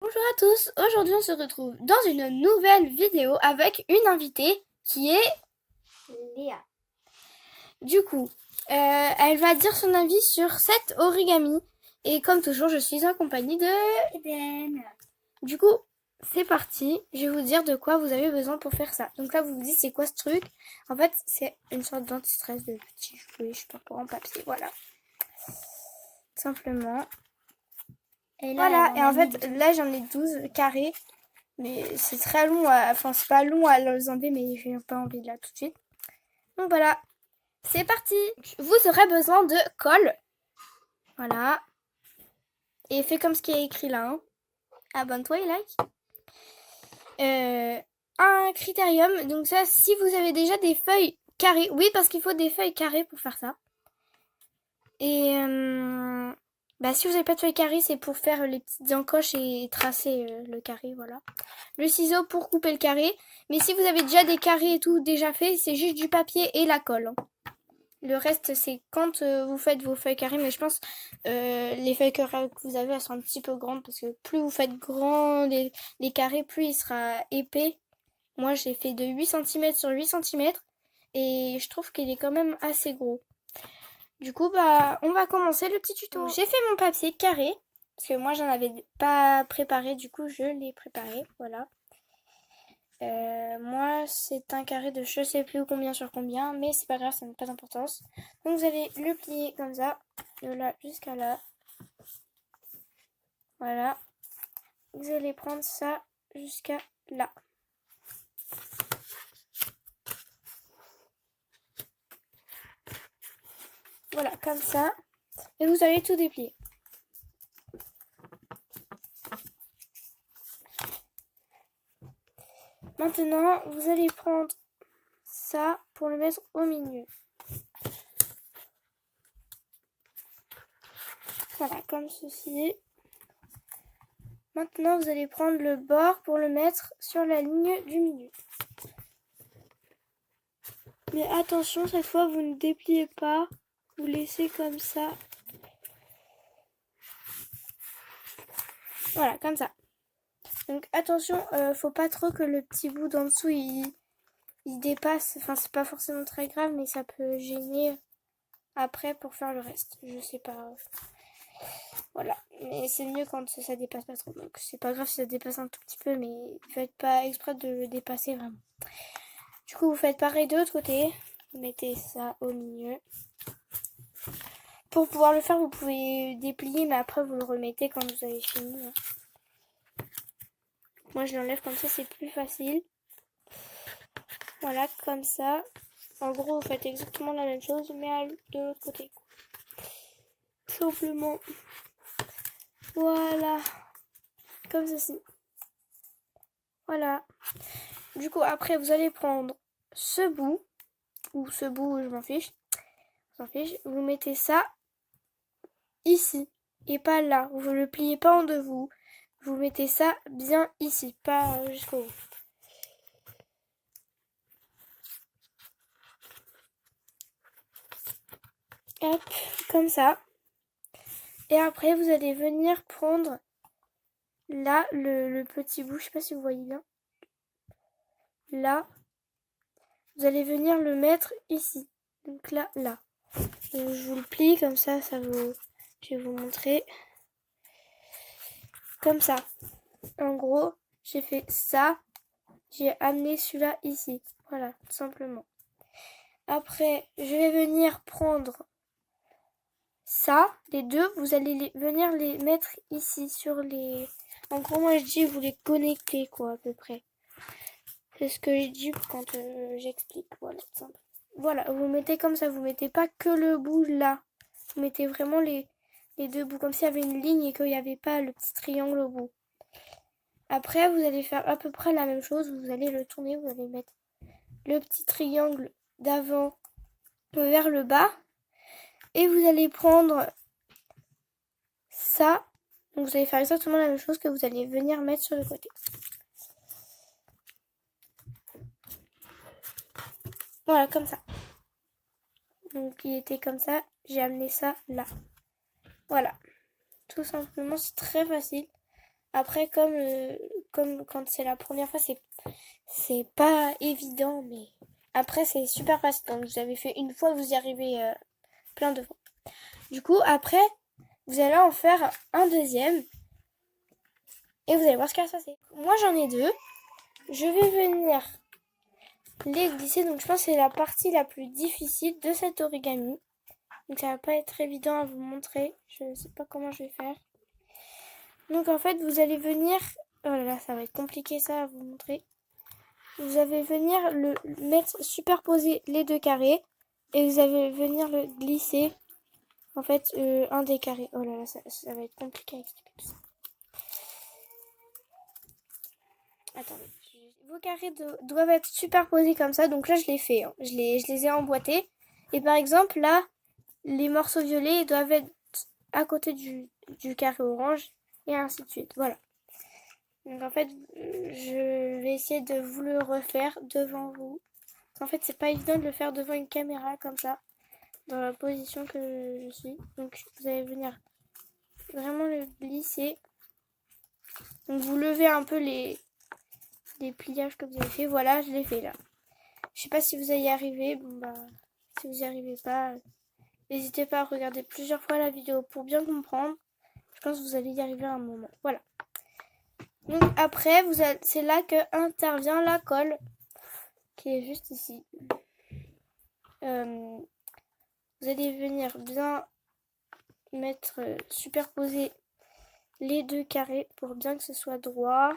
Bonjour à tous, aujourd'hui on se retrouve dans une nouvelle vidéo avec une invitée qui est Léa. Du coup, elle va dire son avis sur cet origami et comme toujours je suis en compagnie de Eden. Du coup, c'est parti, je vais vous dire de quoi vous avez besoin pour faire ça. Donc là vous vous dites c'est quoi ce truc? En fait c'est une sorte d'anti-stress de petit jouet, je sais pas quoi, en papier, voilà. Simplement. Et là, voilà, et en fait là j'en ai 12 carrés. Mais c'est très long, enfin c'est pas long à les enlever, mais j'ai pas envie de là tout de suite. Donc voilà, c'est parti. Vous aurez besoin de colle. Voilà. Et fais comme ce qui est écrit là. Hein. Abonne-toi et like. Un critérium. Donc ça, si vous avez déjà des feuilles carrées. Oui, parce qu'il faut des feuilles carrées pour faire ça. Et bah, si vous n'avez pas de feuilles carrées, c'est pour faire les petites encoches et tracer le carré, voilà. Le ciseau pour couper le carré. Mais si vous avez déjà des carrés et tout déjà fait, c'est juste du papier et la colle. Hein. Le reste, c'est quand vous faites vos feuilles carrées. Mais je pense les feuilles carrées que vous avez, elles sont un petit peu grandes. Parce que plus vous faites grand les carrés, plus il sera épais. Moi, j'ai fait de 8 cm sur 8 cm. Et je trouve qu'il est quand même assez gros. Du coup, bah, on va commencer le petit tuto. J'ai fait mon papier carré. Parce que moi, j'en avais pas préparé. Du coup, je l'ai préparé. Voilà. Moi, c'est un carré de je sais plus combien sur combien, mais c'est pas grave, ça n'a pas d'importance. Donc vous allez le plier comme ça, de là jusqu'à là. Voilà. Vous allez prendre ça jusqu'à là. Voilà, comme ça. Et vous allez tout déplier. Maintenant, vous allez prendre ça pour le mettre au milieu. Voilà, comme ceci. Maintenant, vous allez prendre le bord pour le mettre sur la ligne du milieu. Mais attention, cette fois, vous ne dépliez pas. Vous laissez comme ça. Voilà, comme ça. Donc attention, faut pas trop que le petit bout d'en dessous il dépasse. Enfin, c'est pas forcément très grave, mais ça peut gêner après pour faire le reste. Je sais pas. Voilà. Mais c'est mieux quand ça dépasse pas trop. Donc c'est pas grave si ça dépasse un tout petit peu, mais faites pas exprès de le dépasser vraiment. Du coup, vous faites pareil de l'autre côté. Vous mettez ça au milieu. Pour pouvoir le faire, vous pouvez déplier, mais après vous le remettez quand vous avez fini. Hein. Moi, je l'enlève comme ça, c'est plus facile. Voilà, comme ça. En gros, vous faites exactement la même chose, mais de l'autre côté. Simplement. Voilà. Comme ceci. Voilà. Du coup, après, vous allez prendre ce bout. Ou ce bout, je m'en fiche. S'en fiche. Vous mettez ça ici. Et pas là. Vous ne le pliez pas en deux vous. Vous mettez ça bien ici. Pas jusqu'au bout. Hop, comme ça. Et après, vous allez venir prendre là le petit bout. Je sais pas si vous voyez bien. Là. Vous allez venir le mettre ici. Donc là, là. Donc, je vous le plie comme ça, je vais vous montrer. Comme ça. En gros, j'ai fait ça. J'ai amené celui-là ici. Voilà, tout simplement. Après, je vais venir prendre ça, les deux. Vous allez venir les mettre ici sur les... En gros, moi je dis vous les connectez quoi, à peu près. C'est ce que je dis quand j'explique. Voilà, tout simplement. Voilà, vous mettez comme ça, vous mettez pas que le bout là. Vous mettez vraiment les deux bouts, comme s'il y avait une ligne et qu'il n'y avait pas le petit triangle au bout. Après, vous allez faire à peu près la même chose, vous allez le tourner, vous allez mettre le petit triangle d'avant vers le bas. Et vous allez prendre ça. Donc vous allez faire exactement la même chose que vous allez venir mettre sur le côté. Voilà, comme ça. Donc il était comme ça, j'ai amené ça là. Voilà. Tout simplement, c'est très facile. Après, comme quand c'est la première fois, c'est pas évident, mais après, c'est super facile. Donc, vous avez fait une fois, vous y arrivez plein de fois. Du coup, après, vous allez en faire un deuxième et vous allez voir ce qu'il va se passer. Moi, j'en ai deux. Je vais venir les glisser. Donc, je pense que c'est la partie la plus difficile de cet origami. Donc, ça va pas être évident à vous montrer. Je ne sais pas comment je vais faire. Donc, en fait, vous allez venir... Oh là là, ça va être compliqué ça à vous montrer. Vous allez venir le mettre, superposer les deux carrés. Et vous allez venir le glisser. En fait, un des carrés. Oh là là, ça va être compliqué à expliquer tout ça. Attendez. Vos carrés doivent être superposés comme ça. Donc là, je l'ai fait. Hein. Je les ai emboîtés. Et par exemple, là, les morceaux violets doivent être à côté du carré orange. Et ainsi de suite. Voilà. Donc en fait, je vais essayer de vous le refaire devant vous. En fait, c'est pas évident de le faire devant une caméra comme ça. Dans la position que je suis. Donc vous allez venir vraiment le glisser. Donc vous levez un peu les pliages que vous avez fait. Voilà, je l'ai fait là. Je sais pas si vous allez y arriver. Bon bah, si vous n'y arrivez pas, n'hésitez pas à regarder plusieurs fois la vidéo pour bien comprendre. Je pense que vous allez y arriver à un moment. Voilà. Donc après, c'est là que intervient la colle, qui est juste ici. Vous allez venir bien mettre, superposer les deux carrés pour bien que ce soit droit.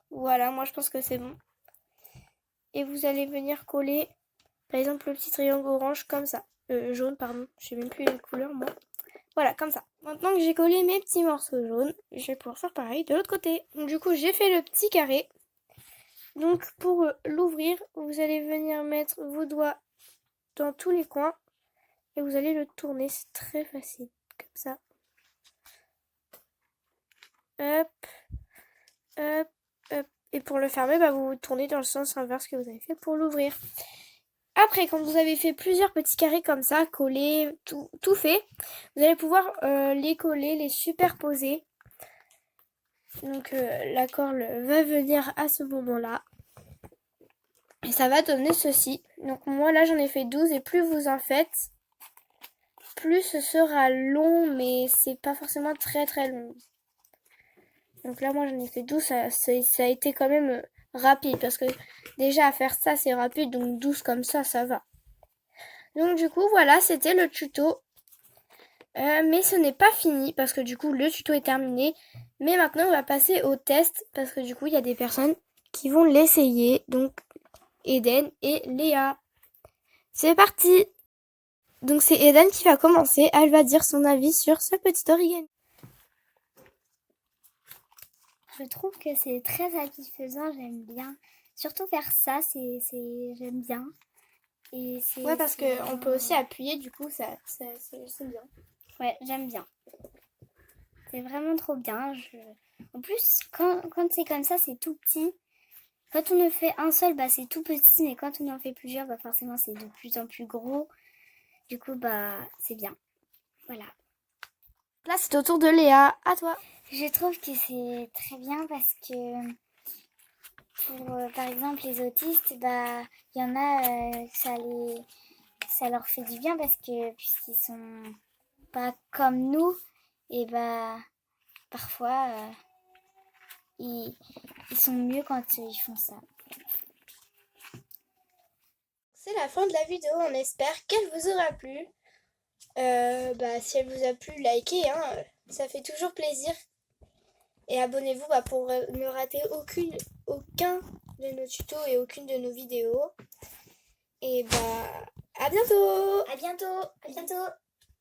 Voilà, moi je pense que c'est bon. Et vous allez venir coller, par exemple, le petit triangle orange comme ça. Jaune, pardon. Je sais même plus les couleurs, moi. Voilà, comme ça. Maintenant que j'ai collé mes petits morceaux jaunes, je vais pouvoir faire pareil de l'autre côté. Donc, du coup, j'ai fait le petit carré. Donc, pour l'ouvrir, vous allez venir mettre vos doigts dans tous les coins. Et vous allez le tourner. C'est très facile. Comme ça. Hop. Hop. Hop. Et pour le fermer, bah, vous tournez dans le sens inverse que vous avez fait pour l'ouvrir. Après, quand vous avez fait plusieurs petits carrés comme ça, collés, tout fait, vous allez pouvoir les coller, les superposer. Donc la colle va venir à ce moment-là. Et ça va donner ceci. Donc moi là j'en ai fait 12 et plus vous en faites, plus ce sera long, mais c'est pas forcément très très long. Donc là moi j'en ai fait 12, ça a été quand même rapide. Parce que déjà à faire ça c'est rapide, donc 12 comme ça va. Donc du coup voilà, c'était le tuto. Mais ce n'est pas fini parce que du coup le tuto est terminé. Mais maintenant on va passer au test parce que du coup il y a des personnes qui vont l'essayer. Donc Eden et Léa. C'est parti! Donc c'est Eden qui va commencer. Elle va dire son avis sur ce petit origami. Je trouve que c'est très satisfaisant, j'aime bien. Surtout faire ça, j'aime bien. Et ouais, parce qu'on peut aussi appuyer, du coup, c'est bien. Ouais, j'aime bien. C'est vraiment trop bien. En plus, quand c'est comme ça, c'est tout petit. Quand on en fait un seul, bah c'est tout petit, mais quand on en fait plusieurs, bah forcément c'est de plus en plus gros. Du coup, bah c'est bien. Voilà. Là, c'est au tour de Léa. À toi. Je trouve que c'est très bien parce que pour, par exemple, les autistes, bah il y en a, ça leur fait du bien parce que puisqu'ils sont pas comme nous, et bah parfois ils sont mieux quand ils font ça. C'est la fin de la vidéo, on espère qu'elle vous aura plu. Si elle vous a plu, likez, hein, ça fait toujours plaisir. Et abonnez-vous pour ne rater aucun de nos tutos et aucune de nos vidéos. Et à bientôt! À bientôt! À bientôt!